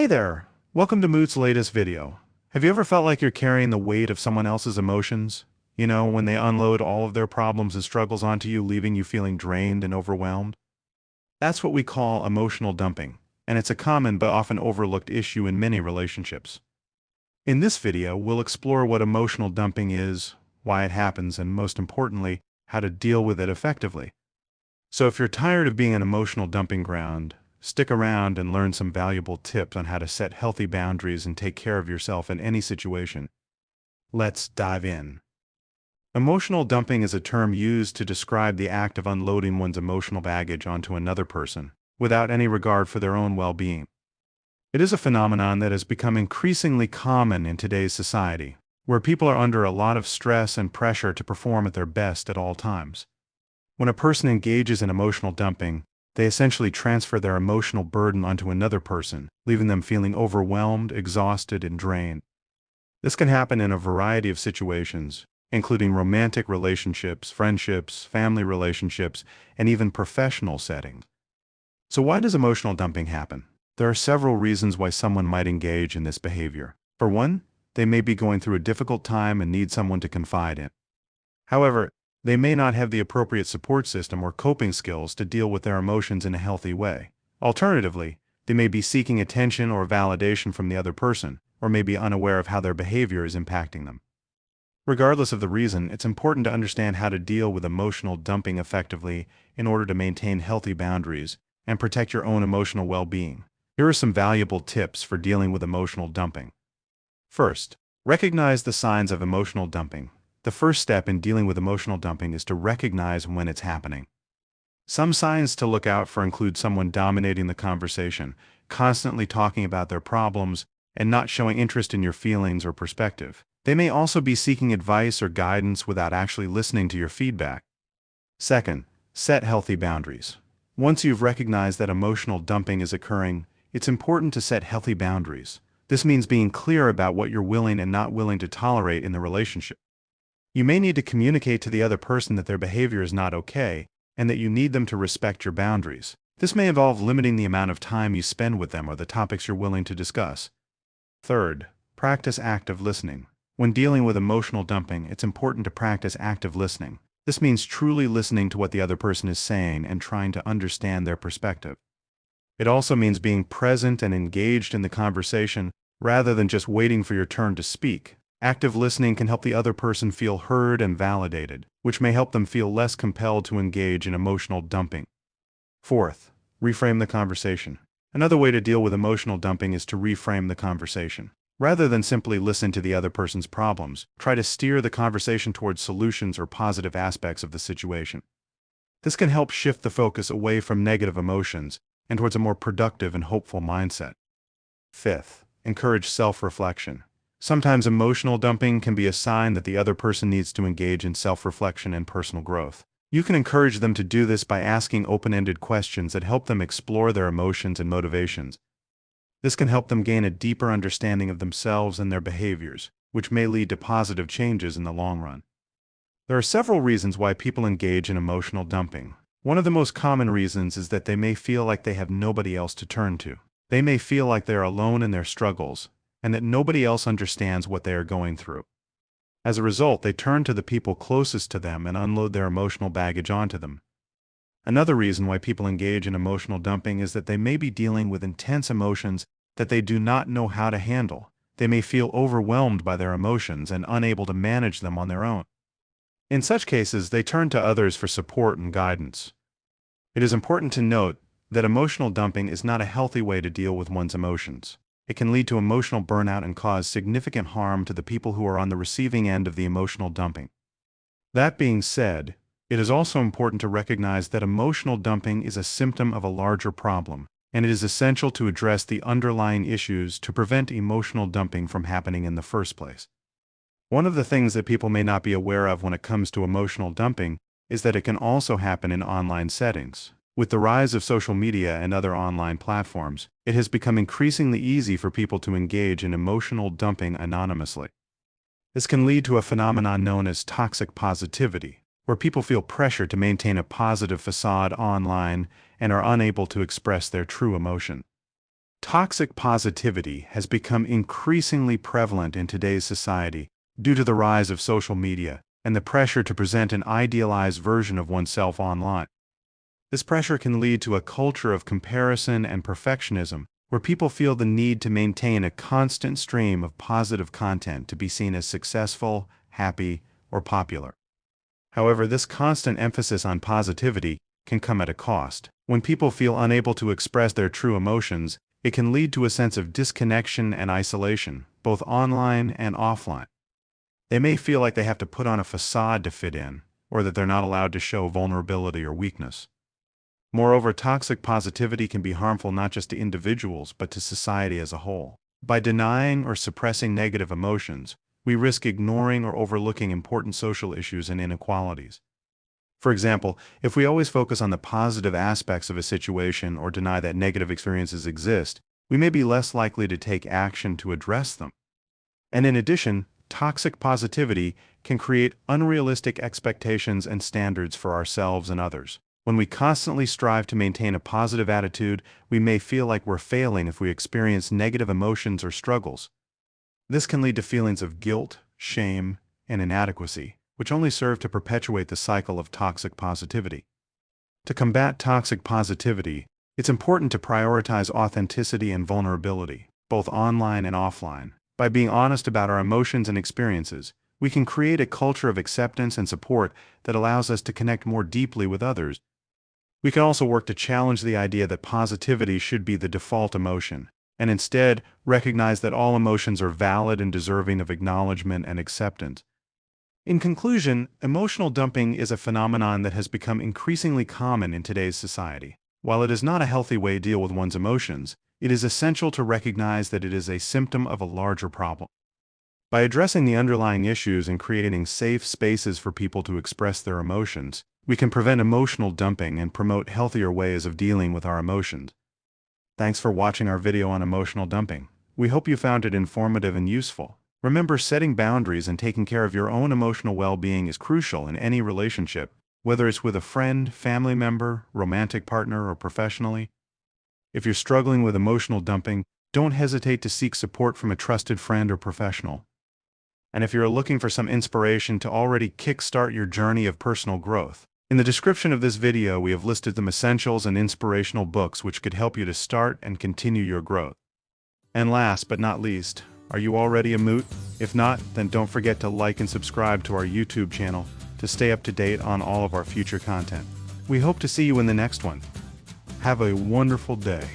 Hey there! Welcome to Mood's latest video. Have you ever felt like you're carrying the weight of someone else's emotions? You know, when they unload all of their problems and struggles onto you, leaving you feeling drained and overwhelmed? That's what we call emotional dumping, and it's a common but often overlooked issue in many relationships. In this video, we'll explore what emotional dumping is, why it happens, and most importantly, how to deal with it effectively. So if you're tired of being an emotional dumping ground, stick around and learn some valuable tips on how to set healthy boundaries and take care of yourself in any situation. Let's dive in. Emotional dumping is a term used to describe the act of unloading one's emotional baggage onto another person, without any regard for their own well-being. It is a phenomenon that has become increasingly common in today's society, where people are under a lot of stress and pressure to perform at their best at all times. When a person engages in emotional dumping, they essentially transfer their emotional burden onto another person, leaving them feeling overwhelmed, exhausted, and drained. This can happen in a variety of situations, including romantic relationships, friendships, family relationships, and even professional settings. So why does emotional dumping happen? There are several reasons why someone might engage in this behavior. For one, they may be going through a difficult time and need someone to confide in. However, they may not have the appropriate support system or coping skills to deal with their emotions in a healthy way. Alternatively, they may be seeking attention or validation from the other person, or may be unaware of how their behavior is impacting them. Regardless of the reason, it's important to understand how to deal with emotional dumping effectively in order to maintain healthy boundaries and protect your own emotional well-being. Here are some valuable tips for dealing with emotional dumping. First, recognize the signs of emotional dumping. The first step in dealing with emotional dumping is to recognize when it's happening. Some signs to look out for include someone dominating the conversation, constantly talking about their problems, and not showing interest in your feelings or perspective. They may also be seeking advice or guidance without actually listening to your feedback. Second, set healthy boundaries. Once you've recognized that emotional dumping is occurring, it's important to set healthy boundaries. This means being clear about what you're willing and not willing to tolerate in the relationship. You may need to communicate to the other person that their behavior is not okay, and that you need them to respect your boundaries. This may involve limiting the amount of time you spend with them or the topics you're willing to discuss. Third, practice active listening. When dealing with emotional dumping, it's important to practice active listening. This means truly listening to what the other person is saying and trying to understand their perspective. It also means being present and engaged in the conversation rather than just waiting for your turn to speak. Active listening can help the other person feel heard and validated, which may help them feel less compelled to engage in emotional dumping. Fourth, reframe the conversation. Another way to deal with emotional dumping is to reframe the conversation. Rather than simply listen to the other person's problems, try to steer the conversation towards solutions or positive aspects of the situation. This can help shift the focus away from negative emotions and towards a more productive and hopeful mindset. Fifth, encourage self-reflection. Sometimes emotional dumping can be a sign that the other person needs to engage in self-reflection and personal growth. You can encourage them to do this by asking open-ended questions that help them explore their emotions and motivations. This can help them gain a deeper understanding of themselves and their behaviors, which may lead to positive changes in the long run. There are several reasons why people engage in emotional dumping. One of the most common reasons is that they may feel like they have nobody else to turn to. They may feel like they are alone in their struggles, and that nobody else understands what they are going through. As a result, they turn to the people closest to them and unload their emotional baggage onto them. Another reason why people engage in emotional dumping is that they may be dealing with intense emotions that they do not know how to handle. They may feel overwhelmed by their emotions and unable to manage them on their own. In such cases, they turn to others for support and guidance. It is important to note that emotional dumping is not a healthy way to deal with one's emotions. It can lead to emotional burnout and cause significant harm to the people who are on the receiving end of the emotional dumping. That being said, it is also important to recognize that emotional dumping is a symptom of a larger problem, and it is essential to address the underlying issues to prevent emotional dumping from happening in the first place. One of the things that people may not be aware of when it comes to emotional dumping is that it can also happen in online settings. With the rise of social media and other online platforms, it has become increasingly easy for people to engage in emotional dumping anonymously. This can lead to a phenomenon known as toxic positivity, where people feel pressure to maintain a positive facade online and are unable to express their true emotion. Toxic positivity has become increasingly prevalent in today's society due to the rise of social media and the pressure to present an idealized version of oneself online. This pressure can lead to a culture of comparison and perfectionism, where people feel the need to maintain a constant stream of positive content to be seen as successful, happy, or popular. However, this constant emphasis on positivity can come at a cost. When people feel unable to express their true emotions, it can lead to a sense of disconnection and isolation, both online and offline. They may feel like they have to put on a facade to fit in, or that they're not allowed to show vulnerability or weakness. Moreover, toxic positivity can be harmful not just to individuals, but to society as a whole. By denying or suppressing negative emotions, we risk ignoring or overlooking important social issues and inequalities. For example, if we always focus on the positive aspects of a situation or deny that negative experiences exist, we may be less likely to take action to address them. And in addition, toxic positivity can create unrealistic expectations and standards for ourselves and others. When we constantly strive to maintain a positive attitude, we may feel like we're failing if we experience negative emotions or struggles. This can lead to feelings of guilt, shame, and inadequacy, which only serve to perpetuate the cycle of toxic positivity. To combat toxic positivity, it's important to prioritize authenticity and vulnerability, both online and offline. By being honest about our emotions and experiences, we can create a culture of acceptance and support that allows us to connect more deeply with others. We can also work to challenge the idea that positivity should be the default emotion, and instead recognize that all emotions are valid and deserving of acknowledgement and acceptance. In conclusion, emotional dumping is a phenomenon that has become increasingly common in today's society. While it is not a healthy way to deal with one's emotions, it is essential to recognize that it is a symptom of a larger problem. By addressing the underlying issues and creating safe spaces for people to express their emotions, we can prevent emotional dumping and promote healthier ways of dealing with our emotions. Thanks for watching our video on emotional dumping. We hope you found it informative and useful. Remember, setting boundaries and taking care of your own emotional well-being is crucial in any relationship, whether it's with a friend, family member, romantic partner, or professionally. If you're struggling with emotional dumping, don't hesitate to seek support from a trusted friend or professional. And if you're looking for some inspiration to already kickstart your journey of personal growth, in the description of this video we have listed some essentials and inspirational books which could help you to start and continue your growth. And last but not least, are you already a moot? If not, then don't forget to like and subscribe to our YouTube channel to stay up to date on all of our future content. We hope to see you in the next one. Have a wonderful day.